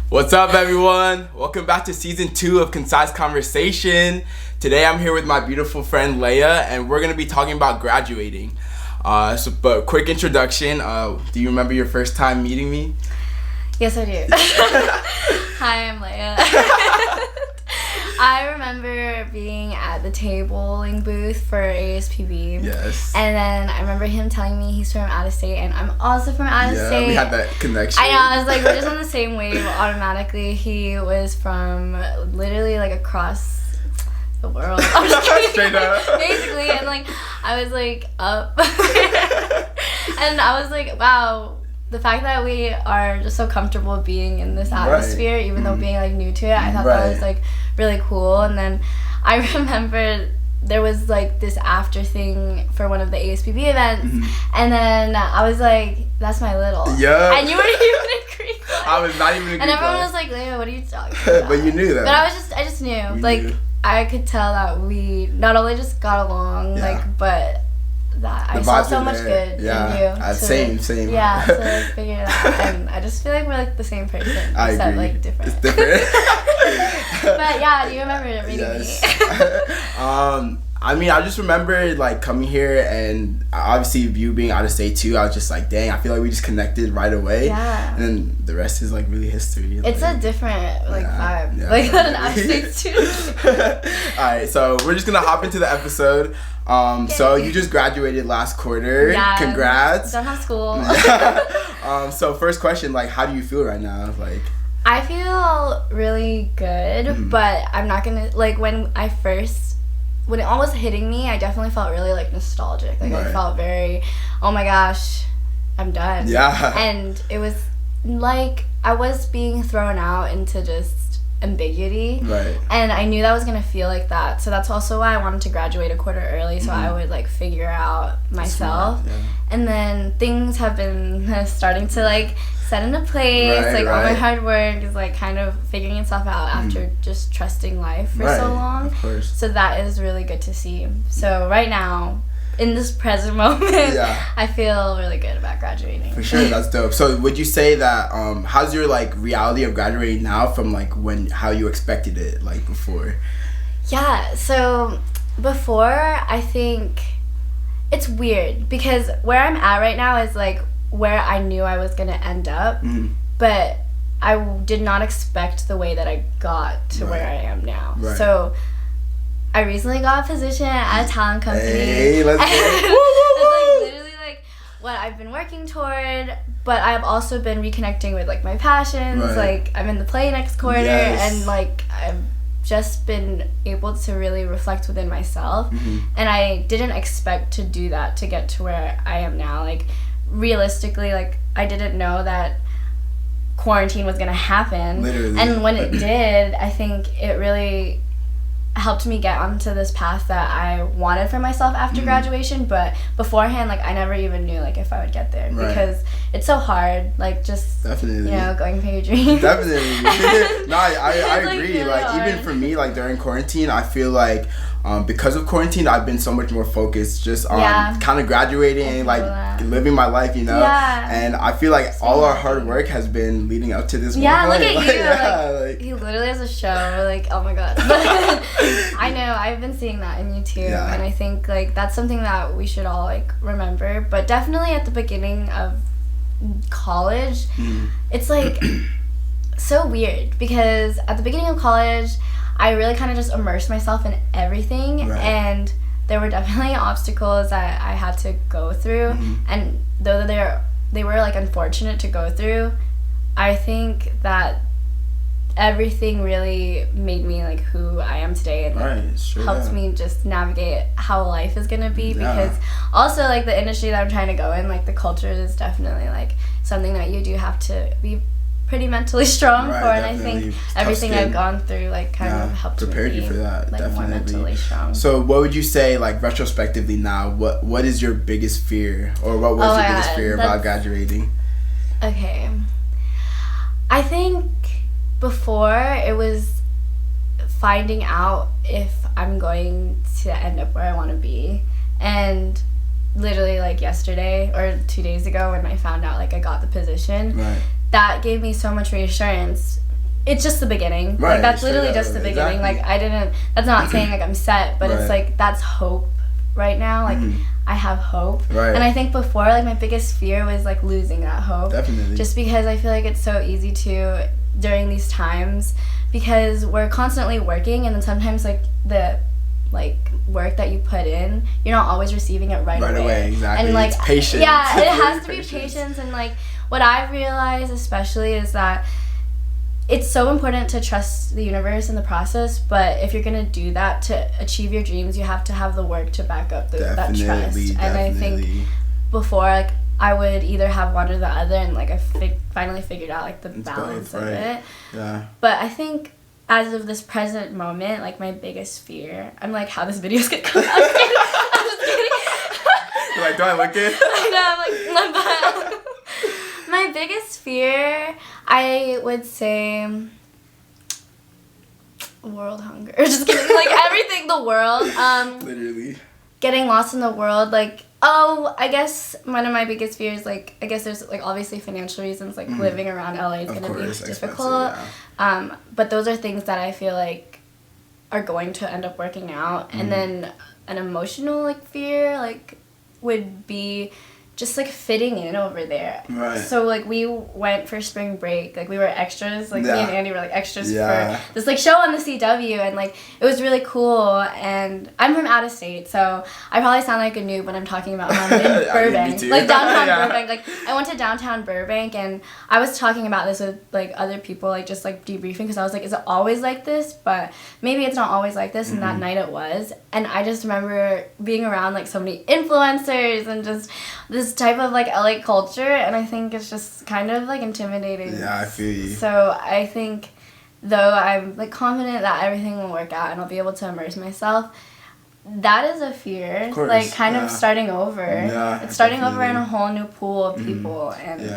What's up, everyone? Welcome back to season 2 of Concise Conversation. Today I'm here with my beautiful friend Leah, and we're going to be talking about graduating. But quick introduction, do you remember your first time meeting me? Yes, I do. Hi, I'm Leah. I remember being at the tabling booth for ASPB. Yes. And then I remember him telling me he's from out of state, and I'm also from out of state. Yeah, we had that connection. I know, I was like, we're just on the same wave automatically. He was from literally like across the world. Straight up. Basically, and like, I was like, up. And I was like, wow. The fact that we are just so comfortable being in this atmosphere, even though being like new to it, I thought that was like really cool. And then I remember there was like this after thing for one of the ASPB events, and then I was like, "That's my little." Yeah. And you weren't even in Greek life. I was not even in Greek And everyone life. was like, "Leah, what are you talking about?" But you knew that. But I just knew. We like knew. I could tell that we not only just got along, but that I saw so much good in you. Same. Yeah, so like figure it out. And I just feel like we're like the same person. I except agree. like different. It's different. But yeah, do you remember meeting me? I mean, I just remember like coming here, and obviously you being out of state too. I was just like, dang, I feel like we just connected right away. Yeah. And then the rest is like really history. It's like, a different like vibe. Yeah. Like an out of state student. Alright, so we're just gonna hop into the episode. So you just graduated last quarter. Yeah. Congrats. Don't have school. So first question, like, how do you feel right now? Like, I feel really good, but I'm not gonna like when it all was hitting me, I definitely felt really like nostalgic. Like I felt very, oh my gosh, I'm done. Yeah. And it was like I was being thrown out into just ambiguity. Right. And I knew that was gonna feel like that. So that's also why I wanted to graduate a quarter early, so I would like figure out myself. Yeah. And then things have been starting to like set into place. All my hard work is like kind of figuring itself out after just trusting life for so long. Of course. So that is really good to see. So right now, in this present moment, I feel really good about graduating. For sure, that's dope. So would you say that how's your like reality of graduating now from like how you expected it like before? Yeah, so before, I think it's weird because where I'm at right now is like where I knew I was going to end up, but I did not expect the way that I got to where I am now. So I recently got a position at a talent company. Hey, let's go. It's like literally like what I've been working toward, but I've also been reconnecting with like my passions. Like I'm in the play next quarter, and like I've just been able to really reflect within myself, and I didn't expect to do that to get to where I am now. Like realistically, like I didn't know that quarantine was gonna happen. Literally. And when it did, I think it really helped me get onto this path that I wanted for myself after graduation. But beforehand, like I never even knew like if I would get there because it's so hard, like just definitely, you know, going for your dreams. Definitely. No, I like, agree. really like hard. even for me, like during quarantine, I feel like because of quarantine, I've been so much more focused just on kind of graduating and like living my life, you know. And I feel like all our hard work has been leading up to this look moment. at you. He literally has a show. Like, oh my god. I know. I've been seeing that in you too, and I think like that's something that we should all like remember. But definitely at the beginning of college, it's like so weird because at the beginning of college, I really kind of just immersed myself in everything, and there were definitely obstacles that I had to go through, and though they were like unfortunate to go through, I think that everything really made me like who I am today, and helped me just navigate how life is gonna be. Because also like the industry that I'm trying to go in, like the culture is definitely like something that you do have to be pretty mentally strong for, and I think everything I've gone through like kind of helped prepared me you for that, like definitely. more mentally strong. So what would you say, like retrospectively now, what is your biggest fear, or what was your biggest fear about graduating? Okay, I think before it was finding out if I'm going to end up where I want to be, and literally like yesterday or 2 days ago when I found out like I got the position, that gave me so much reassurance. It's just the beginning. Like that's literally just the beginning. Like that's not saying like I'm set, but it's like that's hope right now. Like I have hope. And I think before, like my biggest fear was like losing that hope. Definitely. Just because I feel like it's so easy to during these times, because we're constantly working, and then sometimes like the work that you put in, you're not always receiving it right away. Exactly. And like it's patience. Yeah, it has to be patience. And like what I've realized especially is that it's so important to trust the universe in the process, but if you're gonna do that to achieve your dreams, you have to have the work to back up that trust. And I think before, like I would either have one or the other, and like I finally figured out like the balance of it. Yeah. But I think as of this present moment, like my biggest fear, I'm like, how this video's gonna come out. I'm just kidding. You're like, do I look it? I know, I'm like, my biggest fear, I would say, world hunger. Just kidding. Like everything, the world. Literally. Getting lost in the world, like. Oh, I guess one of my biggest fears, like, I guess there's, like, obviously financial reasons, like, living around LA is going to be difficult. But those are things that I feel like are going to end up working out. And then an emotional, like, fear, like, would be just, like, fitting in over there. So, like, we went for spring break. Like, we were extras. Like, me and Andy were, like, extras for this, like, show on the CW. And, like, it was really cool. And I'm from out of state, so I probably sound like a noob when I'm talking about how I'm in Burbank. Like, downtown Burbank. Like, I went to downtown Burbank, and I was talking about this with, like, other people, like, just, like, debriefing. Because I was like, is it always like this? But maybe it's not always like this. And that night it was. And I just remember being around, like, so many influencers and just this type of like LA culture, and I think it's just kind of like intimidating. Yeah, I feel you. So I think though I'm like confident that everything will work out and I'll be able to immerse myself, that is a fear. Of course, like kind of starting over. Yeah, it's starting over in a whole new pool of people, and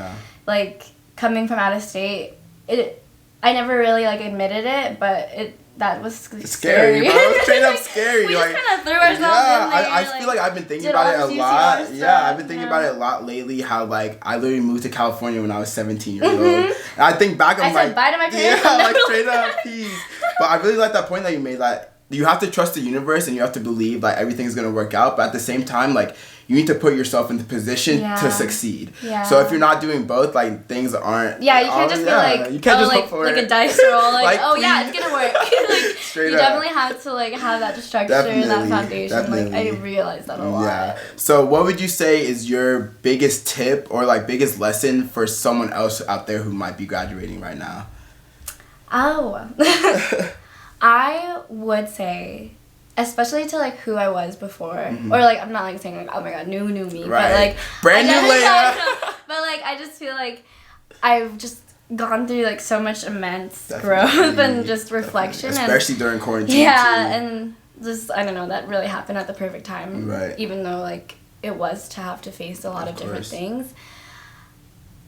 like coming from out of state, I never really like admitted it, but that was scary. Bro. It was straight up scary. We just kind of threw ourselves in there. I feel like I've been thinking about it a lot. Yeah, I've been thinking about it a lot lately, how like I literally moved to California when I was 17 years old. And I think back, I'm like, bye to my parents. Yeah, like straight up, peace. But I really like that point that you made, that you have to trust the universe and you have to believe like everything's gonna work out. But at the same time, like you need to put yourself in the position to succeed. Yeah. So if you're not doing both, like things aren't. Yeah, you can't just be like, you can't just hope for it. Like a dice roll, like oh yeah, it's gonna work. Like straight up. Definitely have to like have that structure and that foundation. Definitely. Like I realized that a lot. Yeah. So what would you say is your biggest tip or like biggest lesson for someone else out there who might be graduating right now? Oh. I would say, especially to like who I was before, or like I'm not like saying like oh my god new me, but like brand new Leah. But like I just feel like I've just gone through like so much immense growth and just reflection, especially during quarantine. Yeah, and just I don't know, that really happened at the perfect time. Right. Even though like it was to have to face a lot of different things.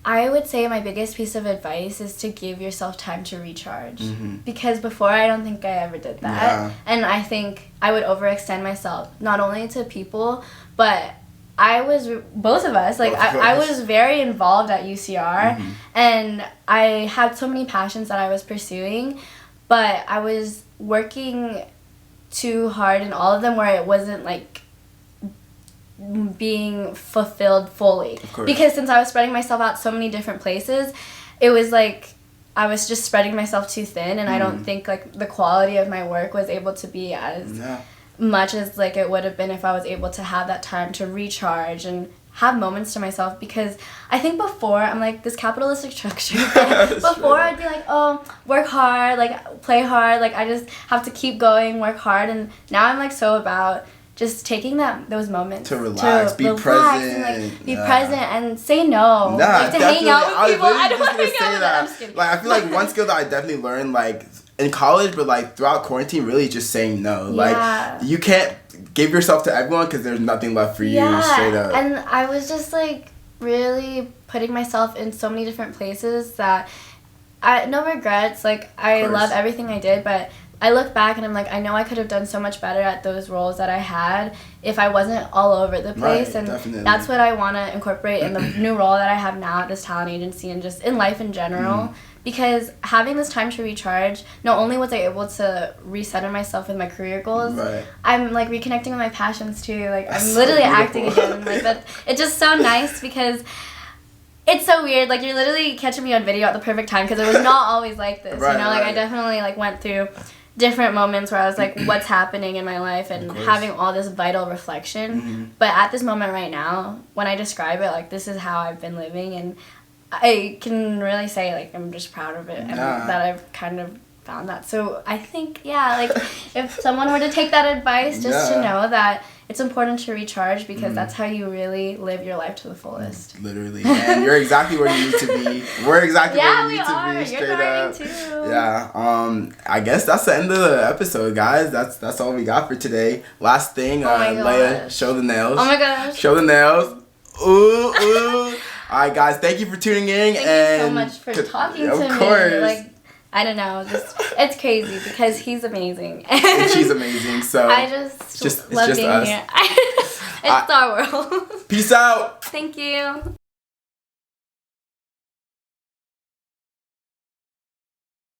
I would say my biggest piece of advice is to give yourself time to recharge. Because before, I don't think I ever did that. Yeah. And I think I would overextend myself, not only to people, but both of us, like I was very involved at UCR, and I had so many passions that I was pursuing, but I was working too hard in all of them where it wasn't like being fulfilled fully, because since I was spreading myself out so many different places, it was like I was just spreading myself too thin, and I don't think like the quality of my work was able to be as much as like it would have been if I was able to have that time to recharge and have moments to myself, because I think before I'm like this capitalistic structure. Before I'd be like, oh, work hard, like play hard, like I just have to keep going, work hard, and now I'm like so about just taking those moments to relax, be present, and like be present and say no, like to hang out with people. I don't want to hang out with them. Like I feel like one skill that I definitely learned like in college, but like throughout quarantine, really just saying no. Like you can't give yourself to everyone because there's nothing left for you. Straight up. And I was just like really putting myself in so many different places that no regrets. Like I love everything I did, but I look back and I'm like, I know I could have done so much better at those roles that I had if I wasn't all over the place. And definitely. That's what I want to incorporate in the new role that I have now at this talent agency and just in life in general. Because having this time to recharge, not only was I able to recenter myself with my career goals, I'm like reconnecting with my passions too. Like I'm literally acting again. Like that, it's just so nice because it's so weird. Like you're literally catching me on video at the perfect time because it was not always like this. You know, like I definitely like went through different moments where I was like, what's happening in my life and having all this vital reflection. But at this moment right now, when I describe it, like this is how I've been living, and I can really say like I'm just proud of it and that I've kind of found that. So I think like if someone were to take that advice, just to know that it's important to recharge because that's how you really live your life to the fullest. Literally, and you're exactly where you need to be. We're exactly where you need to be. Straight up. Too. Yeah. I guess that's the end of the episode, guys. That's all we got for today. Last thing, Leah, show the nails. Oh my gosh. Show the nails. Ooh. All right, guys. Thank you for tuning in. Thank you so much for talking to me. Of course. Like, I don't know. It's crazy because he's amazing. And she's amazing. So I just love being here. It's our world. Peace out. Thank you.